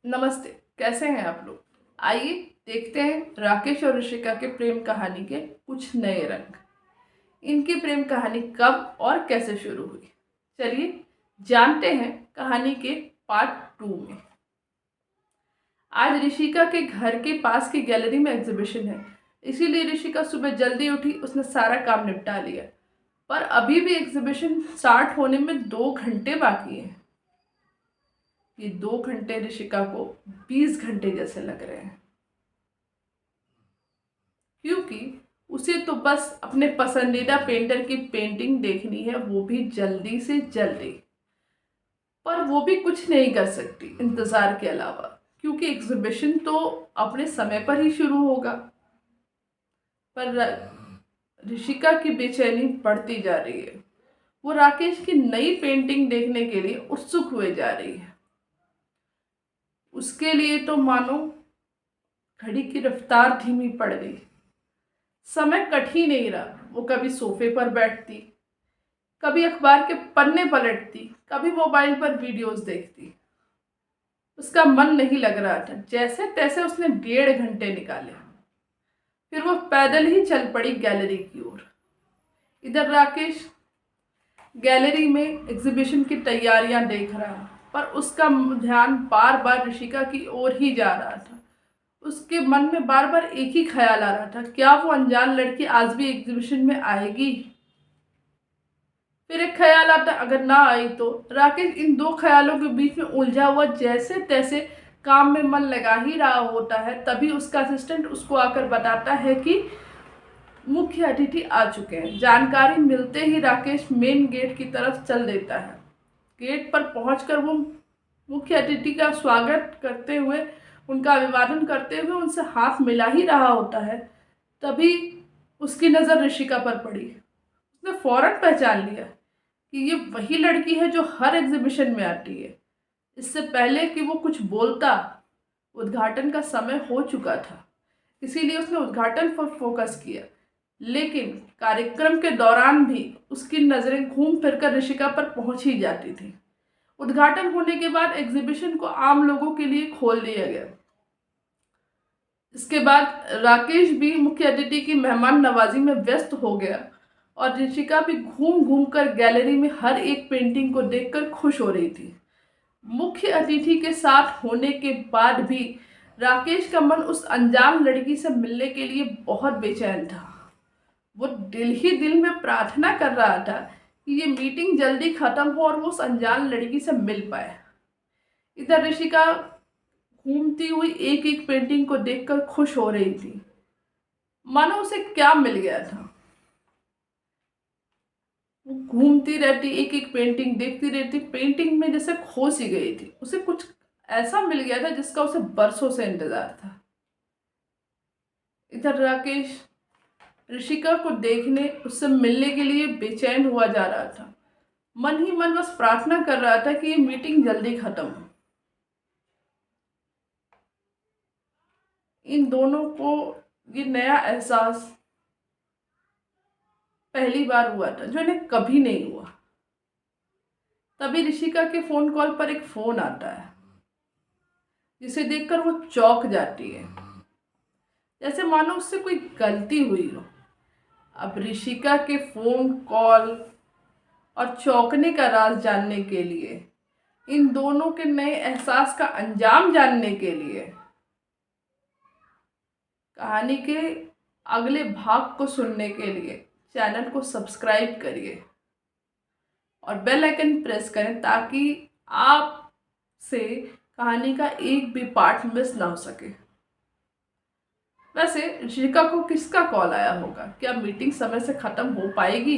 नमस्ते। कैसे हैं आप लोग? आइए देखते हैं राकेश और ऋषिका के प्रेम कहानी के कुछ नए रंग। इनकी प्रेम कहानी कब और कैसे शुरू हुई, चलिए जानते हैं कहानी के पार्ट 2 में। आज ऋषिका के घर के पास की गैलरी में एग्जीबिशन है, इसीलिए ऋषिका सुबह जल्दी उठी। उसने सारा काम निपटा लिया, पर अभी भी एग्जीबिशन स्टार्ट होने में 2 घंटे बाकी हैं। ये 2 घंटे ऋषिका को 20 घंटे जैसे लग रहे हैं, क्योंकि उसे तो बस अपने पसंदीदा पेंटर की पेंटिंग देखनी है, वो भी जल्दी से जल्दी। पर वो भी कुछ नहीं कर सकती इंतज़ार के अलावा, क्योंकि एग्जीबिशन तो अपने समय पर ही शुरू होगा। पर ऋषिका की बेचैनी बढ़ती जा रही है। वो राकेश की नई पेंटिंग देखने के लिए उत्सुक हुए जा रही है। उसके लिए तो मानो घड़ी की रफ्तार धीमी पड़ गई। समय कट ही नहीं रहा। वो कभी सोफे पर बैठती, कभी अखबार के पन्ने पलटती, कभी मोबाइल पर वीडियोस देखती। उसका मन नहीं लग रहा था। जैसे तैसे उसने 1.5 घंटे निकाले, फिर वो पैदल ही चल पड़ी गैलरी की ओर। इधर राकेश गैलरी में एग्जीबिशन की तैयारियां देख रहा, पर उसका ध्यान बार बार ऋषिका की ओर ही जा रहा था। उसके मन में बार बार एक ही ख्याल आ रहा था, क्या वो अनजान लड़की आज भी एग्जीबिशन में आएगी? फिर एक ख्याल आता, अगर ना आई तो? राकेश इन 2 ख्यालों के बीच में उलझा हुआ जैसे तैसे काम में मन लगा ही रहा होता है। तभी उसका असिस्टेंट उसको आकर बताता है कि मुख्य अतिथि आ चुके हैं। जानकारी मिलते ही राकेश मेन गेट की तरफ चल देता है। गेट पर पहुंचकर वो मुख्य अतिथि का स्वागत करते हुए, उनका अभिवादन करते हुए उनसे हाथ मिला ही रहा होता है। तभी उसकी नज़र ऋषिका पर पड़ी। उसने फौरन पहचान लिया कि ये वही लड़की है जो हर एग्जीबिशन में आती है। इससे पहले कि वो कुछ बोलता, उद्घाटन का समय हो चुका था, इसीलिए उसने उद्घाटन पर फोकस किया। लेकिन कार्यक्रम के दौरान भी उसकी नज़रें घूम फिरकर ऋषिका पर पहुंच ही जाती थी। उद्घाटन होने के बाद एग्जीबिशन को आम लोगों के लिए खोल दिया गया। इसके बाद राकेश भी मुख्य अतिथि की मेहमान नवाजी में व्यस्त हो गया, और ऋषिका भी घूम घूम कर गैलरी में हर एक पेंटिंग को देखकर खुश हो रही थी। मुख्य अतिथि के साथ होने के बाद भी राकेश का मन उस अनजान लड़की से मिलने के लिए बहुत बेचैन था। वो दिल ही दिल में प्रार्थना कर रहा था कि ये मीटिंग जल्दी खत्म हो और वो उस अनजान लड़की से मिल पाए। इधर ऋषिका घूमती हुई एक एक पेंटिंग को देखकर खुश हो रही थी, मानो उसे क्या मिल गया था। वो घूमती रहती, एक एक पेंटिंग देखती रहती, पेंटिंग में जैसे खो सी गई थी। उसे कुछ ऐसा मिल गया था जिसका उसे बरसों से इंतजार था। इधर राकेश ऋषिका को देखने, उससे मिलने के लिए बेचैन हुआ जा रहा था। मन ही मन बस प्रार्थना कर रहा था कि ये मीटिंग जल्दी खत्म हो। इन दोनों को ये नया एहसास पहली बार हुआ था, जो इन्हें कभी नहीं हुआ। तभी ऋषिका के फोन कॉल पर एक फोन आता है, जिसे देखकर वो चौंक जाती है, जैसे मानो उससे कोई गलती हुई हो। अब ऋषिका के फोन कॉल और चौंकने का राज जानने के लिए, इन दोनों के नए एहसास का अंजाम जानने के लिए, कहानी के अगले भाग को सुनने के लिए चैनल को सब्सक्राइब करिए और बेल आइकन प्रेस करें, ताकि आप से कहानी का एक भी पार्ट मिस ना हो सके। वैसे ऋषिका को किसका कॉल आया होगा? क्या मीटिंग समय से ख़त्म हो पाएगी?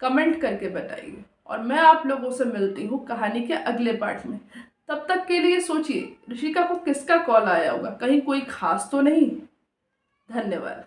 कमेंट करके बताइए, और मैं आप लोगों से मिलती हूँ कहानी के अगले पार्ट में। तब तक के लिए सोचिए, ऋषिका को किसका कॉल आया होगा? कहीं कोई खास तो नहीं? धन्यवाद।